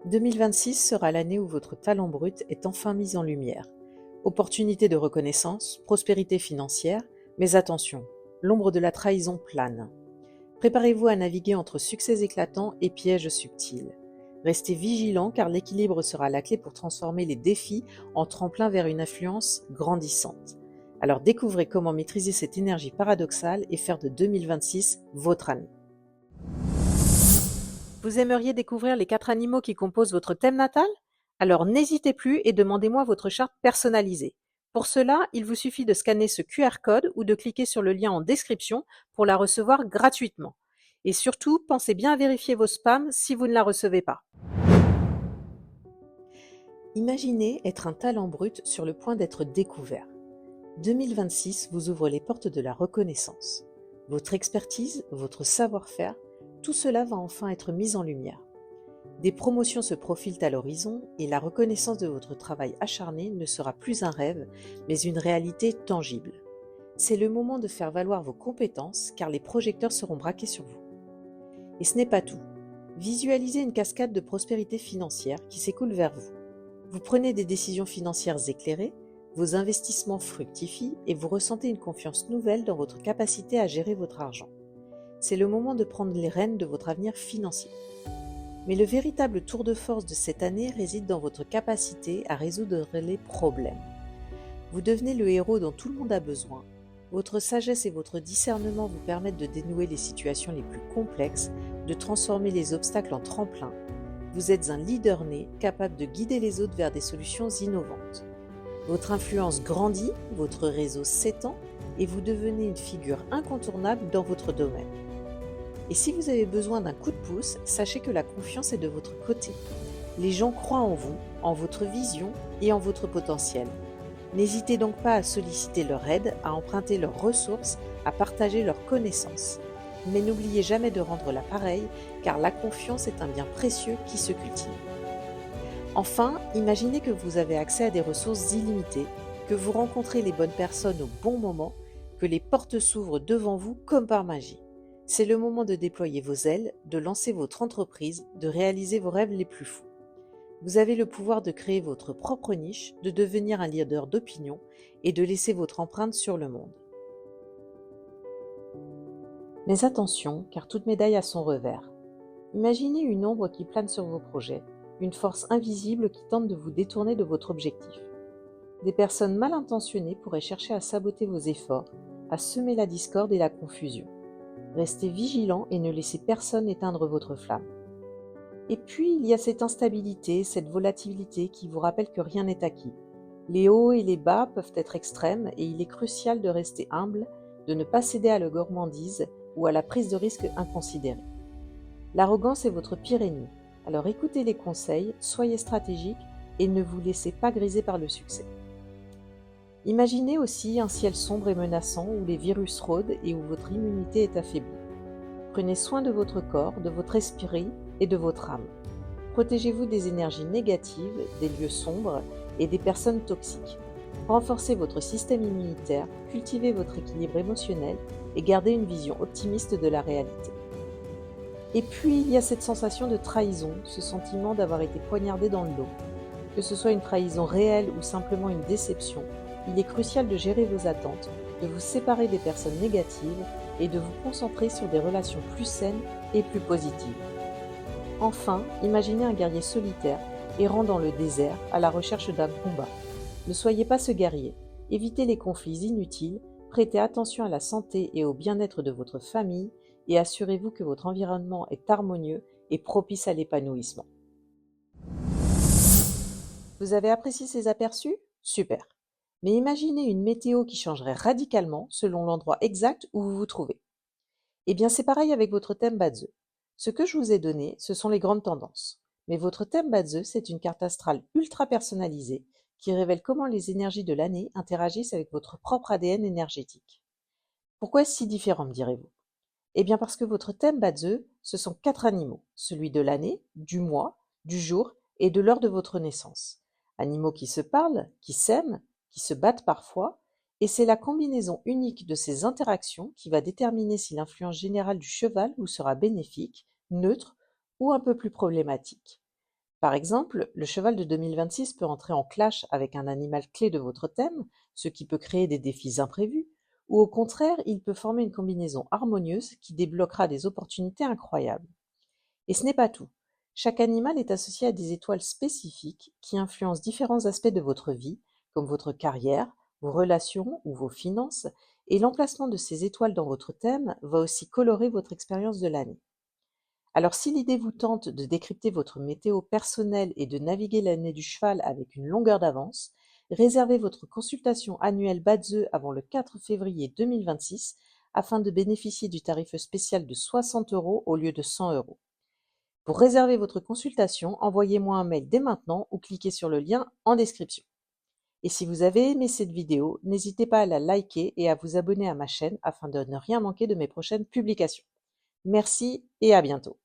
2026 sera l'année où votre talent brut est enfin mis en lumière. Opportunité de reconnaissance, prospérité financière, mais attention, l'ombre de la trahison plane. Préparez-vous à naviguer entre succès éclatants et pièges subtils. Restez vigilant car l'équilibre sera la clé pour transformer les défis en tremplin vers une influence grandissante. Alors découvrez comment maîtriser cette énergie paradoxale et faire de 2026 votre année. Vous aimeriez découvrir les 4 animaux qui composent votre thème natal? Alors n'hésitez plus et demandez-moi votre charte personnalisée. Pour cela, il vous suffit de scanner ce QR code ou de cliquer sur le lien en description pour la recevoir gratuitement. Et surtout, pensez bien à vérifier vos spams si vous ne la recevez pas. Imaginez être un talent brut sur le point d'être découvert. 2026 vous ouvre les portes de la reconnaissance. Votre expertise, votre savoir-faire, tout cela va enfin être mis en lumière. Des promotions se profilent à l'horizon et la reconnaissance de votre travail acharné ne sera plus un rêve, mais une réalité tangible. C'est le moment de faire valoir vos compétences car les projecteurs seront braqués sur vous. Et ce n'est pas tout. Visualisez une cascade de prospérité financière qui s'écoule vers vous. Vous prenez des décisions financières éclairées, vos investissements fructifient et vous ressentez une confiance nouvelle dans votre capacité à gérer votre argent. C'est le moment de prendre les rênes de votre avenir financier. Mais le véritable tour de force de cette année réside dans votre capacité à résoudre les problèmes. Vous devenez le héros dont tout le monde a besoin. Votre sagesse et votre discernement vous permettent de dénouer les situations les plus complexes, de transformer les obstacles en tremplins. Vous êtes un leader né, capable de guider les autres vers des solutions innovantes. Votre influence grandit, votre réseau s'étend et vous devenez une figure incontournable dans votre domaine. Et si vous avez besoin d'un coup de pouce, sachez que la confiance est de votre côté. Les gens croient en vous, en votre vision et en votre potentiel. N'hésitez donc pas à solliciter leur aide, à emprunter leurs ressources, à partager leurs connaissances. Mais n'oubliez jamais de rendre l'appareil, car la confiance est un bien précieux qui se cultive. Enfin, imaginez que vous avez accès à des ressources illimitées, que vous rencontrez les bonnes personnes au bon moment, que les portes s'ouvrent devant vous comme par magie. C'est le moment de déployer vos ailes, de lancer votre entreprise, de réaliser vos rêves les plus fous. Vous avez le pouvoir de créer votre propre niche, de devenir un leader d'opinion et de laisser votre empreinte sur le monde. Mais attention, car toute médaille a son revers. Imaginez une ombre qui plane sur vos projets, une force invisible qui tente de vous détourner de votre objectif. Des personnes mal intentionnées pourraient chercher à saboter vos efforts, à semer la discorde et la confusion. Restez vigilant et ne laissez personne éteindre votre flamme. Et puis, il y a cette instabilité, cette volatilité qui vous rappelle que rien n'est acquis. Les hauts et les bas peuvent être extrêmes et il est crucial de rester humble, de ne pas céder à la gourmandise ou à la prise de risque inconsidérée. L'arrogance est votre pire ennemi, alors écoutez les conseils, soyez stratégique et ne vous laissez pas griser par le succès. Imaginez aussi un ciel sombre et menaçant où les virus rôdent et où votre immunité est affaiblie. Prenez soin de votre corps, de votre esprit et de votre âme. Protégez-vous des énergies négatives, des lieux sombres et des personnes toxiques. Renforcez votre système immunitaire, cultivez votre équilibre émotionnel et gardez une vision optimiste de la réalité. Et puis, il y a cette sensation de trahison, ce sentiment d'avoir été poignardé dans le dos. Que ce soit une trahison réelle ou simplement une déception, il est crucial de gérer vos attentes, de vous séparer des personnes négatives et de vous concentrer sur des relations plus saines et plus positives. Enfin, imaginez un guerrier solitaire errant dans le désert à la recherche d'un combat. Ne soyez pas ce guerrier, évitez les conflits inutiles, prêtez attention à la santé et au bien-être de votre famille et assurez-vous que votre environnement est harmonieux et propice à l'épanouissement. Vous avez apprécié ces aperçus? Super! Mais imaginez une météo qui changerait radicalement selon l'endroit exact où vous vous trouvez. Eh bien, c'est pareil avec votre thème Badze. Ce que je vous ai donné, ce sont les grandes tendances. Mais votre thème Badze, c'est une carte astrale ultra personnalisée qui révèle comment les énergies de l'année interagissent avec votre propre ADN énergétique. Pourquoi est-ce si différent, me direz-vous? Eh bien parce que votre thème Badze, ce sont 4 animaux, celui de l'année, du mois, du jour et de l'heure de votre naissance. Animaux qui se parlent, qui s'aiment, qui se battent parfois, et c'est la combinaison unique de ces interactions qui va déterminer si l'influence générale du cheval vous sera bénéfique, neutre ou un peu plus problématique. Par exemple, le cheval de 2026 peut entrer en clash avec un animal clé de votre thème, ce qui peut créer des défis imprévus, ou au contraire, il peut former une combinaison harmonieuse qui débloquera des opportunités incroyables. Et ce n'est pas tout. Chaque animal est associé à des étoiles spécifiques qui influencent différents aspects de votre vie, comme votre carrière, vos relations ou vos finances, et l'emplacement de ces étoiles dans votre thème va aussi colorer votre expérience de l'année. Alors si l'idée vous tente de décrypter votre météo personnelle et de naviguer l'année du cheval avec une longueur d'avance, réservez votre consultation annuelle BATZE avant le 4 février 2026 afin de bénéficier du tarif spécial de 60 € au lieu de 100 €. Pour réserver votre consultation, envoyez-moi un mail dès maintenant ou cliquez sur le lien en description. Et si vous avez aimé cette vidéo, n'hésitez pas à la liker et à vous abonner à ma chaîne afin de ne rien manquer de mes prochaines publications. Merci et à bientôt.